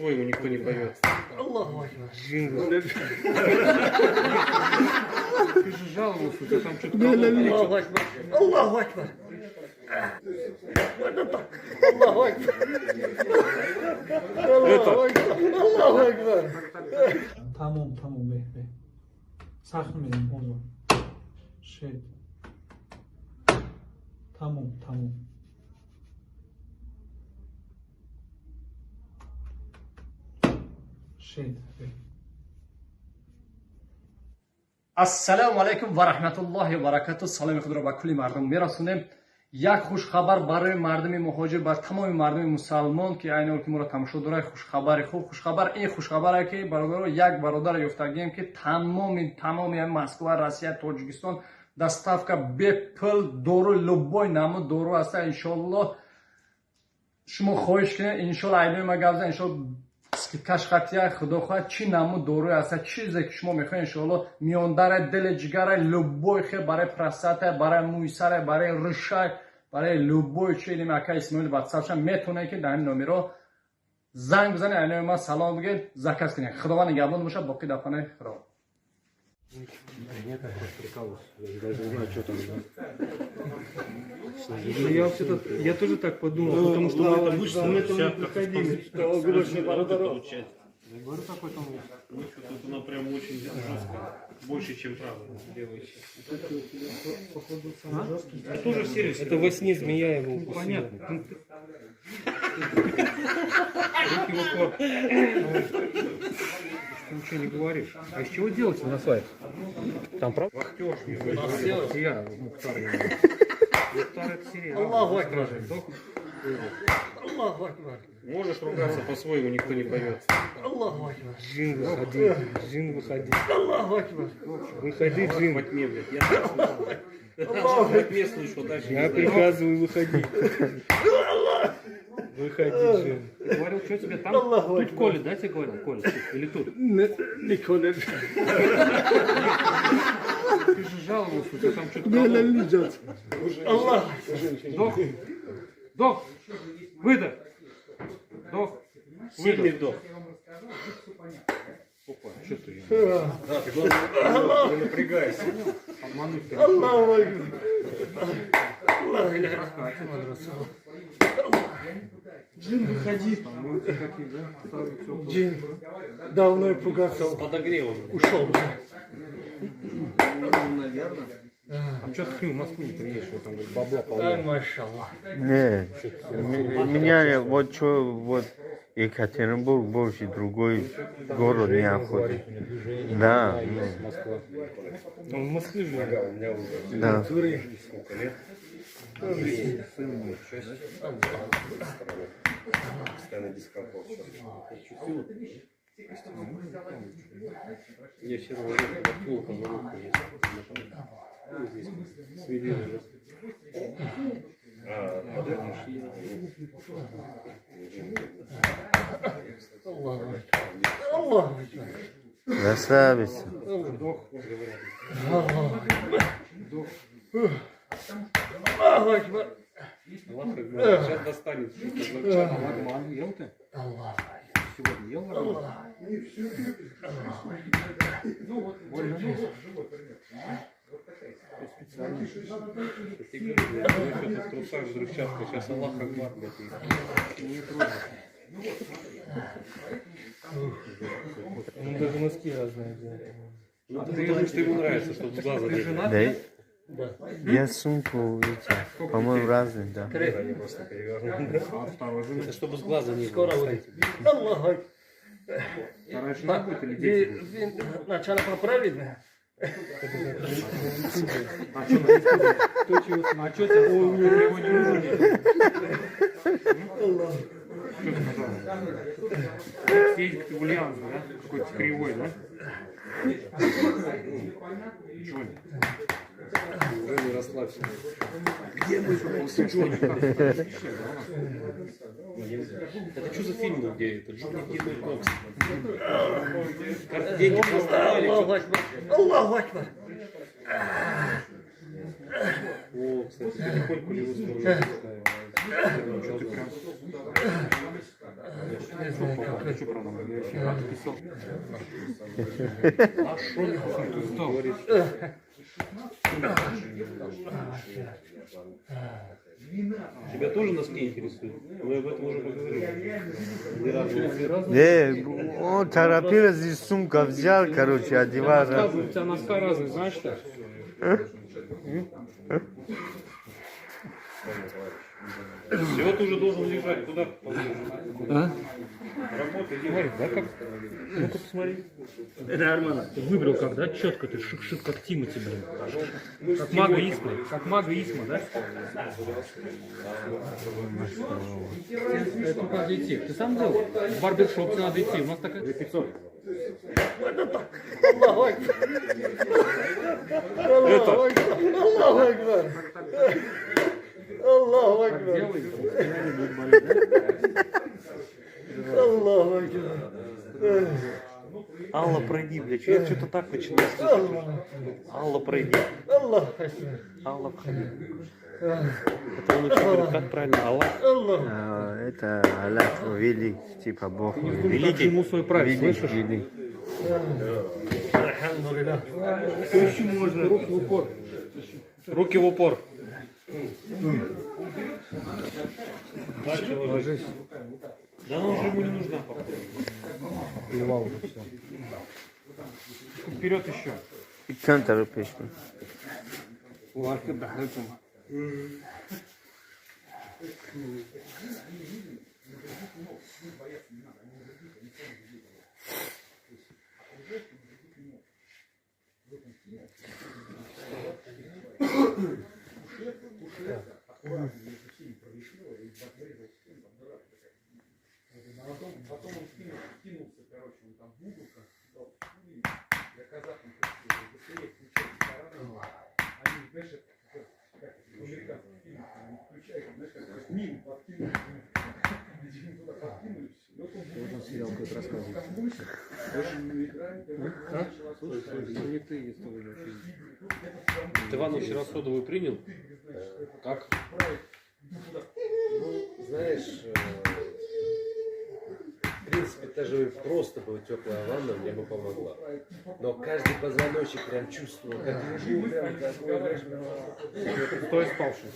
по-своему никто не поет. Аллаху Акбар. Ты же жаловался, что там что-то... Аллаху Акбар. Аллаху Акбар. Аллаху Акбар. Аллаху Акбар. Tamam be. Sakın benim onu. Tamam. Be. Ассаламу алейкум ва рахматуллохи ва баракатуh. Саломи худро ба кулли мардум мерасонем. Як хушхабар барои мардуми муҳоҷир, бар тамоми мардуми мусалмон ки айни ҳол ки моро тамошо дорад, хушхабари хуб. Хушхабар ин хушхабаре ки бародаро як бародар ёфтагем ки тамоми Москва, Россия, Тоҷикистон доставка бепул дору, любой намуд дору аст. Иншоллоҳ шумо хоҳиш кунед, иншоллоҳ айнои ма гап зан, иншоллоҳ скидкаш хатия худо хоҳад чи намуд дору аст, чизе ки шумо мехоҳед, иншоллоҳ миёндаре дили ҷигаре любой хел барои простата, барои муйсаре, барои рӯшай, барои любой чизи ака Исмоил ватсапша метавонед ки дар ин номеро занг бизанед, айнои ма салом бигӯед, заказ кунед. Худованд нигҳбон бошад. Боқи дар паноҳи Худо. Я тоже так подумал, потому что мы там приходили. Я говорю, какой там тут она прям очень жестко. Больше, чем правда делаете. Тоже сервис. Это во сне змея его укусила. Понятно. Руки в упор. Ты ничего не говоришь. А из чего делается на сайт? Там правда? Вахтёж. Я Мухтар. Мухтар это серия. Аллаху Акбар. Аллаху Акбар. Можешь ругаться по-своему, никто не поет. Аллаху Акбар. Джин, выходи. Аллаху Акбар. Выходи, Джин. Во тьме, блядь. Я во тьме слышал, дальше. Я приказываю, выходи. Выходи, Джин. Ты говорил, что тебе там? Тут Коля, да, тебе говорил? Коля, или тут? Не Коля. Ты же жаловался, что там что-то... Аллах. Вдох. Выдох. Вдох. Сильный вдох. Опа, что ты? Да, ты главное, не напрягайся. Обмануть ты. Аллаху Акбар. Аллаху Акбар. Джин, выходи. Джин, давно я пугался. С подогревом. Ушел. Наверное. А что ты в Москву не приедешь, вот там говорит, бабла полно. Машаллах. Нет, меня вот что, вот Екатеринбург больше другой город не охотит. Да. Москва. Он в Москве живет. Да. Сколько лет? Постоянно дискомфорт. Я сейчас говорю, воткнул позвонок. Здесь свидетель. Аллаху Расслабься. Вдох. Аллаху Акбар. Сейчас достанет. Ел ты? Аллах. Сегодня ел? Ну вот, больно. Специально. Ты говоришь, что-то в трусах взрывчатка. Сейчас Аллах Акбар, блядь. Не трудно. Он даже носки разные делает. Ну ты думаешь, что ему нравится, что в глаза держит? Да. Я сумку, по-моему, разные, да. Просто перевернул. Это чтобы с глаза не Скоро будет. Аллаху Акбар. Вторая жена будет или дети будут? Начало поправить? А что тебя? Он его не ужинает? Сидит ты Ульян, да? Какой-то кривой, да? Джонни. Джонни, расслабься. Где мы? Джонни. Это что за фильм был, где это? Джонни Гиммель Кокс. Деньги просто. Аллаху Акбар. Аллаху Акбар. О, кстати, потихоньку не выстроили. Что ты прям... Что про нам говоришь? А ты писал? А что ты стал? Тебя тоже носки интересуют? Мы об этом уже поговорили. Он торопился, здесь сумка взял, короче, одевал. У тебя носка разные, знаешь что? Все, ты уже должен лежать. Куда? Куда? Работай, смотри, да, как? Ну-ка, посмотри. Нормально. Ты выбрал как, да? Четко, ты шик-шик, как Тимати, блин. Как мага Исма. Как мага Исма, да? Это надо идти. Ты сам делал? В барбершоп тебе надо идти. У нас такая... 500. Аллаху Акбар. Аллаху Акбар. Аллаху Акбар. Аллаху Акбар. Алла, пройди, блядь. Я что-то так начинаю слышать. Алла, пройди. Аллаху Акбар. Алла, пройди. Это он учит, говорит, как правильно? Аллах. Это Аллах велик, типа Бог. Великий ему свой правильно, слышишь? Велик. Что еще можно? Руки в упор. Руки в упор. Дальше ложись. Да она уже ему не нужна, походу. Плевал уже все. Вперед еще. И центр пешку. Ладно, да, Потом он кинулся, короче, он там в угол, я казахам быстрее включать рестораны, они, знаешь, как американцы фильмы, включают, знаешь, как мимо подкинули, туда подкинули, вот он сериал какой-то рассказывает. Не ты, если вы Ты ванну вчера содовую принял? Как? Ну, знаешь, в принципе, даже просто бы теплая ванна мне бы помогла. Но каждый позвоночек прям чувствовал, как лежу, прям такой, знаешь, Кто спавший?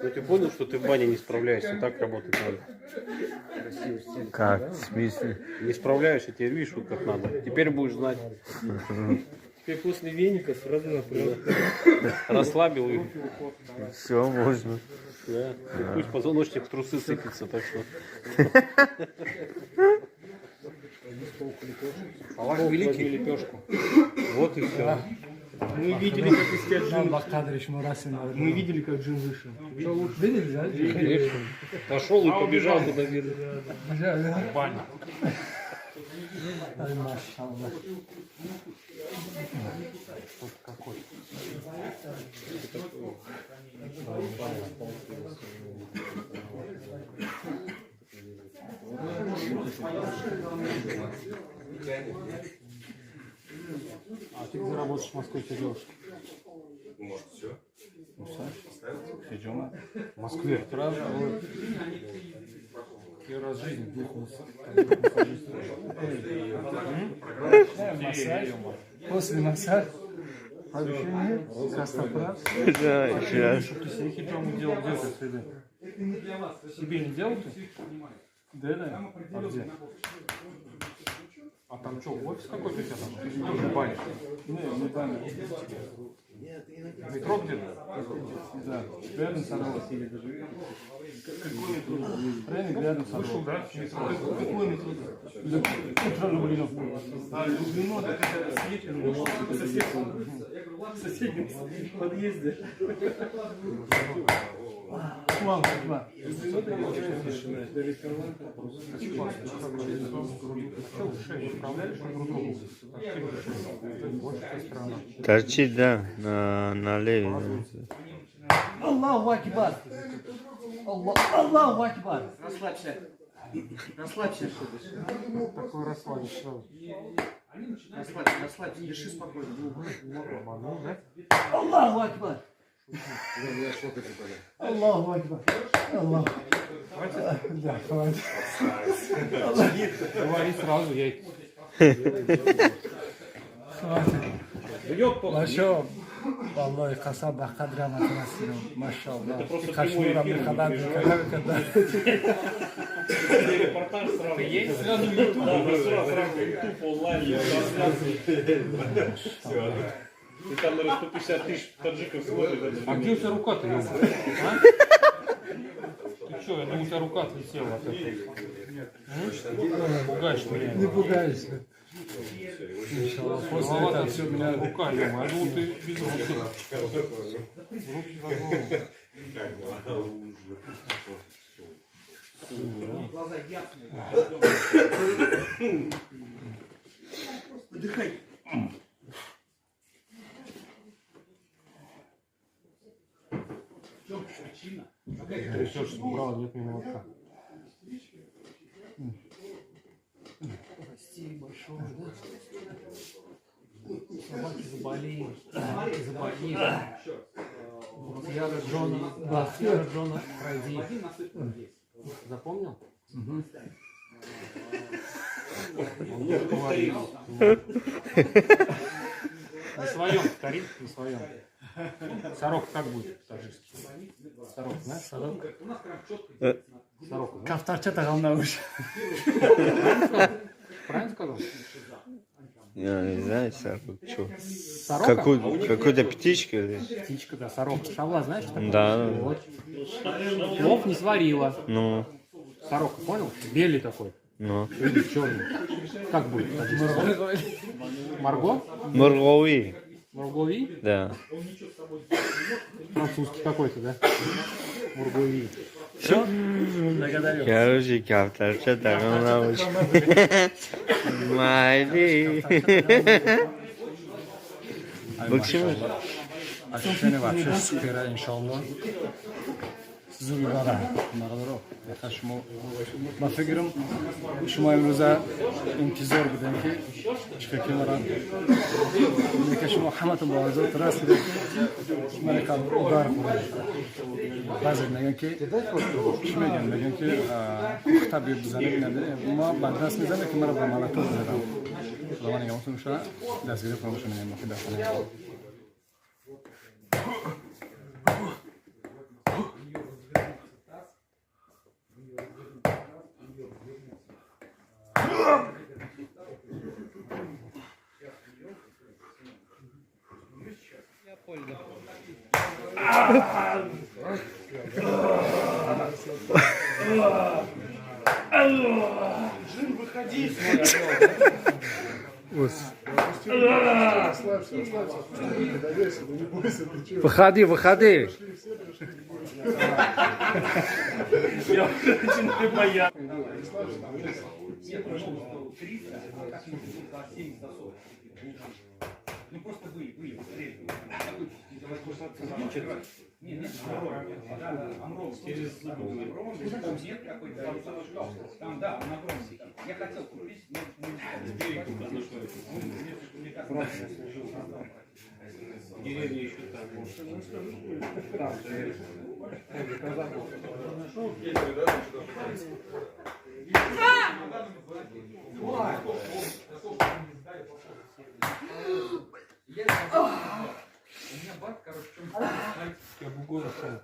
Ну ты понял, что ты в бане не справляешься, так работать надо. Как? В смысле? Не справляешься, теперь видишь, вот как надо. Теперь будешь знать. Теперь после веника сразу напрямую. Расслабил их. Все можно. Да. Пусть позвоночник в трусы сыпется, так что. Аллах великий лепешку. Вот и все. Мы видели, как из тебя джин. Мы видели, как джин вышел. Видели, да? Конечно. Пошел и побежал туда вверх. В баню. Ай, машаллах. Какой? А ты где работаешь в Москве, что делаешь? может, все. Ну все, идем. В Москве. Раз, первый раз в жизни двух массаж. После массажа. Ощущение? Костоправ. Да, сейчас. Чтобы ты себе хиджаму делал, где ты среды? Себе не делал ты? Да. А где? А там что, офис какой-то у тебя там? Ты же тоже банишь? Не баня. Метро где-то? Да. Рядом с Орлом. Пряник рядом с Вышел, Орлом. да? Какой метро? Утро Люблинов. А, Люблино, так это в соседнем подъезде. Мам, два. Торчит, да, на леве. Аллаху Акбар. Аллаху Акбар. Расслабься. Расслабься. Такой расслабишь сразу. Расслабься, расслабься. Дыши спокойно. Глубоко. Аллаху Акбар. Аллаху Акбар. Аллаху. Да, хватит. Говори сразу, я Машо. Wallahi qasab qadra matanasino. Mashallah. Kashmira min khabar kada. Репортаж сразу есть, сразу в YouTube, сразу YouTube онлайн, трансляции. Все. И там, наверное, 150 тысяч таджиков смотрят. А где у тебя рука-то, Ёма? А? Ты что, я думаю, у тебя рука отлетела от этого. Пугаешь меня. Не пугайся. После этого все, у меня рука, Ёма. Я думал, ты без руки. Руки разломаны. Глаза ясные. Отдыхай. В чем причина? Трясешься, брал, нет мне молока. Прости большое, да? Собаки заболели. Собаки заболели. Бахтияра Джона пройди. Один насыпан есть. Запомнил? На своем, повтори, на своем. Сорок как будет по-таджикски? Сорок, знаешь? Сорок. У нас прям четко. Сорок, да? Кафтарча тағамна уж. Правильно сказал? Я не знаю, сорок, что. Сорока? Какой-то птичка или? Птичка, да, сорока. Шавла, знаешь, что такое? Да. Вот. Плов не сварила. Ну, Сорока, понял? Белый такой. ну. Или черный. Как будет? Марго? Морговый. Мургови? Да. Французский какой-то, да? Мургови. Все? Благодарю. Короче, кафтарча таком научу. Майли. Почему? Ощущение вообще супер, иншаллах. Зубара. Магдуров. Я шумо. Ма фикрим шумо имрӯза интизор будем ки чиқаки мара мека шумо ҳаматон ба орзуот расидед ман якам удар хӯред баъзе мегӯянд ки чӣ мегӯянд мегӯянд ки пухта бир бизанем ма ба даст мезанем ки мара ба малато задам ба ман нигаматон шуда дастгирӣ фаромӯш менем ки даст менем Выходи, выходи. Ну просто вы. Нет какой-то там, да, он огромный. Я хотел купить, но Деревня еще там. у меня бат, короче, в чем-то. Я бугор нашел.